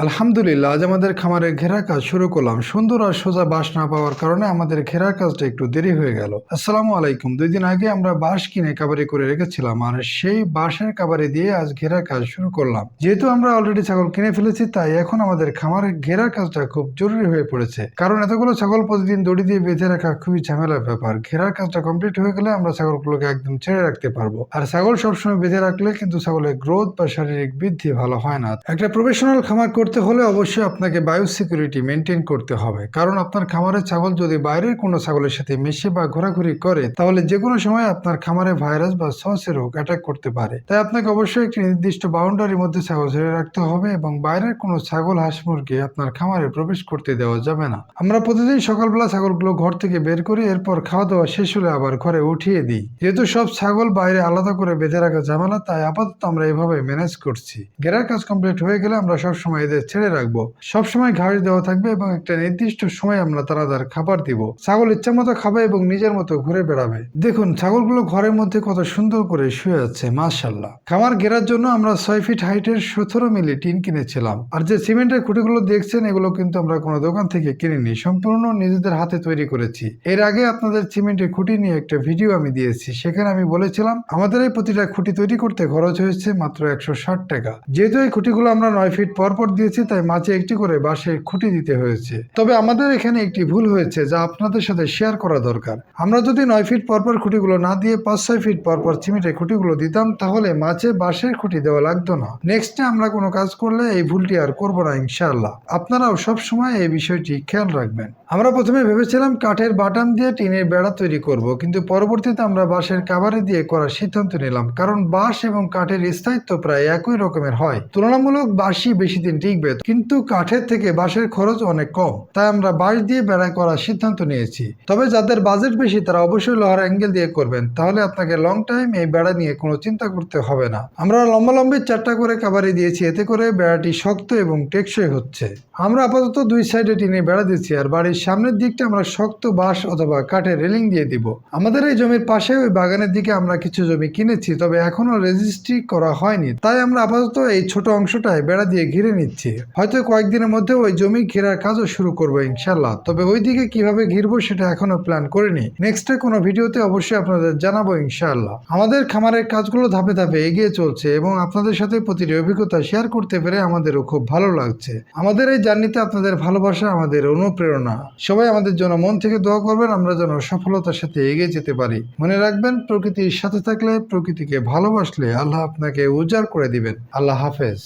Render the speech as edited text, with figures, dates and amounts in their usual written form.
আলহামদুলিল্লাহ, আজ আমাদের খামারে ঘেরার কাজ শুরু করলাম। সুন্দর আর সোজা বাঁশ না পাওয়ার কারণে আমাদের ঘেরার কাজটা একটু দেরি হয়ে গেল। আসসালামু আলাইকুম। 2 দিন আগে আমরা বাঁশ কিনে কাবারি করে রেখেছিলাম, আর সেই বাঁশের কাবারি দিয়ে আজ ঘেরার কাজ শুরু করলাম। যেহেতু আমরা অলরেডি ছাগল কিনে ফেলেছি, তাই এখন আমাদের খামারে ঘেরার কাজটা খুব জরুরি হয়ে পড়েছে, কারণ এতগুলো ছাগল প্রতিদিন দড়ি দিয়ে বেঁধে রাখা খুবই ঝামেলার ব্যাপার। ঘেরার কাজটা কমপ্লিট হয়ে গেলে আমরা ছাগলগুলোকে একদম ছেড়ে রাখতে পারবো। আর ছাগল সবসময় বেঁধে রাখলে কিন্তু ছাগলের গ্রোথ বা শারীরিক বৃদ্ধি ভালো হয় না। একটা প্রফেশনাল খামার করতে হলে অবশ্যই আপনাকে বায়ো সিকিউরিটি মেনটেন করতে হবে, কারণ আপনার খামারের ছাগল যদি বাইরের কোনো ছাগলের সাথে মিশে বা ঘোরাঘুরি করে, তাহলে যে কোনো সময় আপনার খামারে ভাইরাস বা সসের রোগ অ্যাটাক করতে পারে। তাই আপনাকে অবশ্যই একটি নির্দিষ্ট বাউন্ডারির মধ্যে ছাগল ছেড়ে রাখতে হবে, এবং বাইরের কোনো ছাগল হাঁস মুরগি আপনার খামারে প্রবেশ করতে দেওয়া যাবে না। আমরা প্রতিদিন সকালবেলা ছাগলগুলো ঘর থেকে বের করি, এরপর খাওয়া দাওয়া শেষ হলে আবার ঘরে উঠিয়ে দিই। যেহেতু সব ছাগল বাইরে আলাদা করে বেঁধে রাখা ঝামেলা, তাই আপাতত আমরা এভাবে ম্যানেজ করছি। ঘেরার কাজ কমপ্লিট হয়ে গেলে আমরা সবসময় এদের ছেড়ে রাখবো। সবসময় ঘাস দেওয়া থাকবে এবং একটা নির্দিষ্ট সময় আমরা তাদের খাবার দিব। ছাগল ইচ্ছা মতো খাবে এবং নিজের মতো ঘুরে বেড়াবে। দেখুন ছাগলগুলো ঘরের মধ্যে কত সুন্দর করে শুয়ে আছে, মাশাআল্লাহ। খামার ঘেরার জন্য আমরা 6 ফিট হাইটের 17 মিলি টিন কিনেছিলাম। আর যে সিমেন্টের খুঁটিগুলো দেখছেন, এগুলো কিন্তু আমরা কোনো দোকান থেকে কিনিনি, সম্পূর্ণ নিজেদের হাতে তৈরি করেছি। এর আগে আপনাদের সিমেন্টের খুঁটি নিয়ে একটা ভিডিও আমি দিয়েছি, সেখানে আমি বলেছিলাম আমাদের এই প্রতিটা খুঁটি তৈরি করতে খরচ হয়েছে মাত্র 160 টাকা। যেহেতু এই খুঁটিগুলো আমরা 9 ফিট পর পর দিয়েছি, তাই মাঝে একটি করে বাঁশের খুঁটি দিতে হয়েছে। তবে আমাদের এখানে একটি ভুল হয়েছে, যা আপনাদের সাথে শেয়ার করা দরকার। আমরা যদি 9 ফিট পরপর খুঁটিগুলো না দিয়ে 5-6 ফিট পরপর সিমেন্টের খুঁটিগুলো দিতাম, তাহলে মাঝে বাঁশের খুঁটি দেওয়া লাগতো না। নেক্সটে আমরা কোনো কাজ করলে এই ভুলটি আর করবো না ইনশাআল্লাহ। আপনারাও সব সময় এই বিষয়টি খেয়াল রাখবেন। আমরা প্রথমে ভেবেছিলাম কাঠের বাটাম দিয়ে টিনের বেড়া তৈরি করব, কিন্তু পরবর্তীতে আমরা বাঁশের কাভারি দিয়ে করার সিদ্ধান্ত নিলাম, কারণ বাঁশ এবং কাঠের স্থায়িত্ব প্রায় একই রকমের হয়। তুলনামূলক বাঁশই বেশি দিন টিকবে, কিন্তু কাঠের থেকে বাঁশের খরচ অনেক কম, তাই আমরা বাঁশ দিয়ে বেড়া করার সিদ্ধান্ত নিয়েছি। তবে যাদের বাজেট বেশি, তারা অবশ্যই লোহার অ্যাঙ্গেল দিয়ে করবেন, তাহলে আপনাকে লং টাইম এই বেড়া নিয়ে কোনো চিন্তা করতে হবে না। আমরা লম্বালম্বি 4টা করে কাভারি দিয়েছি, এতে করে বেড়াটি শক্ত এবং টেকসই হচ্ছে। আমরা আপাতত 2 সাইডে টিনে বেড়া দিচ্ছি, আর বাড়ির সামনের দিকটা আমরা শক্ত বাঁশ অথবা কাঠের রেলিং দিয়ে দিব। আমাদের এই জমির পাশে ওই বাগানের দিকে আমরা কিছু জমি কিনেছি, তবে এখনো রেজিস্ট্রি করা হয়নি, তাই আমরা আপাতত এই ছোট অংশটায় বেড়া দিয়ে ঘিরে নিচ্ছি। হয়তো কয়েকদিনের মধ্যে ওই জমি ঘেরার কাজও শুরু করবো ইনশাল্লাহ। তবে ওই দিকে কিভাবে ঘিরবো সেটা এখনো প্ল্যান করিনি। নেক্সটে কোনো ভিডিওতে অবশ্যই আপনাদের জানাবো ইনশাআল্লাহ। আমাদের খামারের কাজগুলো ধাপে ধাপে এগিয়ে চলছে, এবং আপনাদের সাথে প্রতিটি অভিজ্ঞতা শেয়ার করতে পেরে আমাদেরও খুব ভালো লাগছে। আমাদের এই জার্নিতে আপনাদের ভালোবাসা আমাদের অনুপ্রেরণা। সবাই আমাদের জন্য মন থেকে দোয়া করবেন, আমরা যেন সফলতার সাথে এগিয়ে যেতে পারি। মনে রাখবেন, প্রকৃতির সাথে থাকলে, প্রকৃতিকে ভালোবাসলে আল্লাহ আপনাকে উজাড় করে দিবেন। আল্লাহ হাফেজ।